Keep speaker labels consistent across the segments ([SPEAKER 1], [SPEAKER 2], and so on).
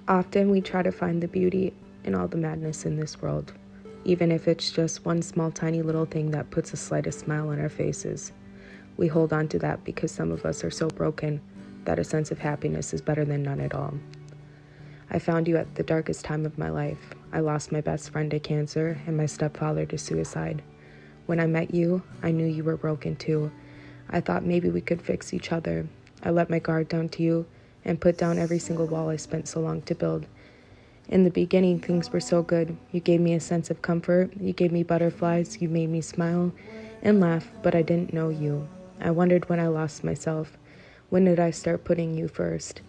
[SPEAKER 1] Often we try to find the beauty in all the madness in this world, even if it's just one small tiny little thing that puts the slightest smile on our faces. We hold on to that because some of us are so broken that a sense of happiness is better than none at all. I found you at the darkest time of my life. I lost my best friend to cancer and my stepfather to suicide. When I met you, I knew you were broken too. I thought maybe we could fix each other. I let my guard down to you and put down every single wall I spent so long to build. In the beginning, things were so good. You gave me a sense of comfort. You gave me butterflies. You made me smile and laugh, but I didn't know you. I wondered when I lost myself. When did I start putting you first?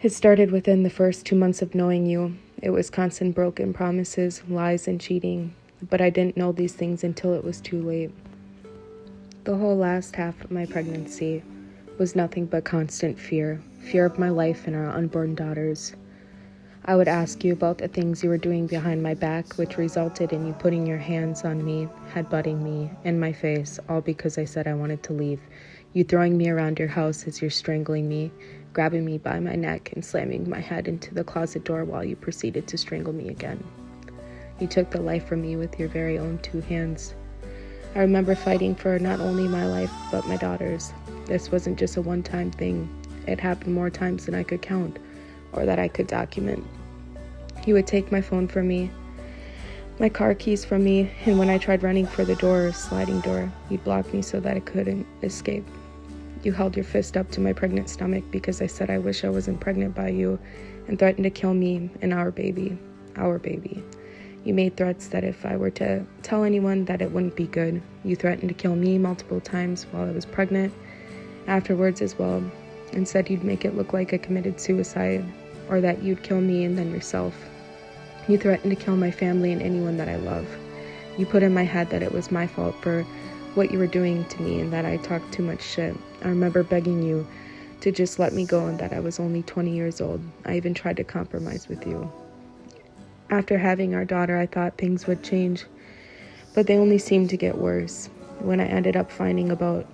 [SPEAKER 1] It started within the first 2 months of knowing you. It was constant broken promises, lies, and cheating. But I didn't know these things until it was too late. The whole last half of my pregnancy was nothing but constant fear of my life and our unborn daughters. I would ask you about the things you were doing behind my back, which resulted in you putting your hands on me, headbutting me, and my face, all because I said I wanted to leave. You throwing me around your house as you're strangling me, grabbing me by my neck and slamming my head into the closet door while you proceeded to strangle me again. You took the life from me with your very own 2 hands. I remember fighting for not only my life, but my daughter's. This wasn't just a one-time thing. It happened more times than I could count, or that I could document. You would take my phone from me, my car keys from me, and when I tried running for the door or sliding door, you'd block me so that I couldn't escape. You held your fist up to my pregnant stomach because I said I wish I wasn't pregnant by you, and threatened to kill me and our baby. You made threats that if I were to tell anyone that it wouldn't be good. You threatened to kill me multiple times while I was pregnant, afterwards as well, and said you'd make it look like I committed suicide, or that you'd kill me and then yourself. You threatened to kill my family and anyone that I love. You put in my head that it was my fault for what you were doing to me and that I talked too much shit. I remember begging you to just let me go and that I was only 20 years old. I even tried to compromise with you. After having our daughter, I thought things would change, but they only seemed to get worse. When I ended up finding about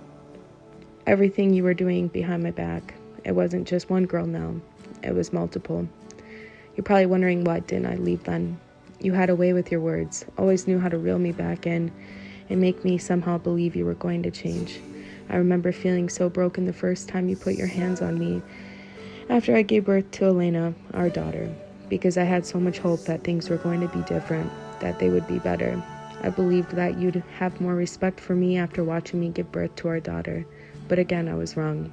[SPEAKER 1] everything you were doing behind my back, it wasn't just one girl now, it was multiple. You're probably wondering why didn't I leave then? You had a way with your words, always knew how to reel me back in and make me somehow believe you were going to change. I remember feeling so broken the first time you put your hands on me after I gave birth to Elena, our daughter, because I had so much hope that things were going to be different, that they would be better. I believed that you'd have more respect for me after watching me give birth to our daughter, but again, I was wrong.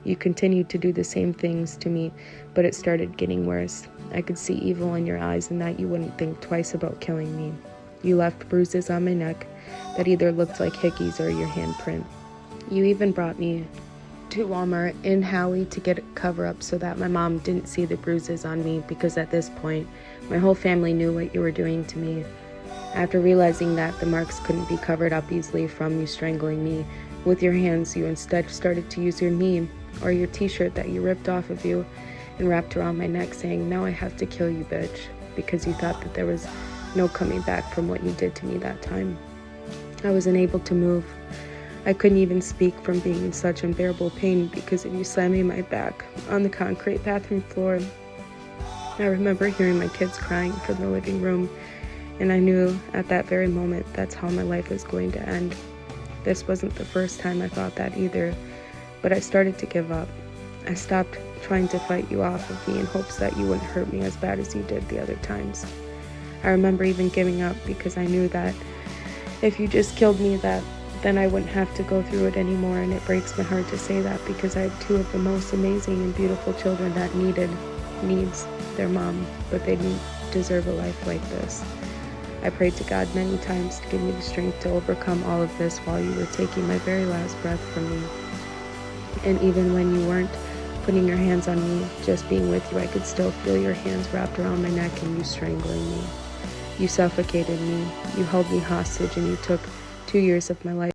[SPEAKER 1] You continued to do the same things to me, but it started getting worse. I could see evil in your eyes and that you wouldn't think twice about killing me. You left bruises on my neck that either looked like hickeys or your handprint. You even brought me to Walmart in Howie to get a cover-up so that my mom didn't see the bruises on me, because at this point, my whole family knew what you were doing to me. After realizing that the marks couldn't be covered up easily from you strangling me with your hands, you instead started to use your knee or your t-shirt that you ripped off of you and wrapped around my neck, saying, "Now I have to kill you, bitch," because you thought that there was no coming back from what you did to me that time. I was unable to move. I couldn't even speak from being in such unbearable pain because of you slamming my back on the concrete bathroom floor. I remember hearing my kids crying from the living room, and I knew at that very moment that's how my life was going to end. This wasn't the first time I thought that either, but I started to give up. I stopped trying to fight you off of me in hopes that you wouldn't hurt me as bad as you did the other times. I remember even giving up because I knew that if you just killed me, then I wouldn't have to go through it anymore, and it breaks my heart to say that because I have 2 of the most amazing and beautiful children that needs their mom, but they didn't deserve a life like this. I prayed to God many times to give me the strength to overcome all of this while you were taking my very last breath from me. And even when you weren't putting your hands on me, just being with you, I could still feel your hands wrapped around my neck and you strangling me. You suffocated me, you held me hostage, and you took 2 years of my life.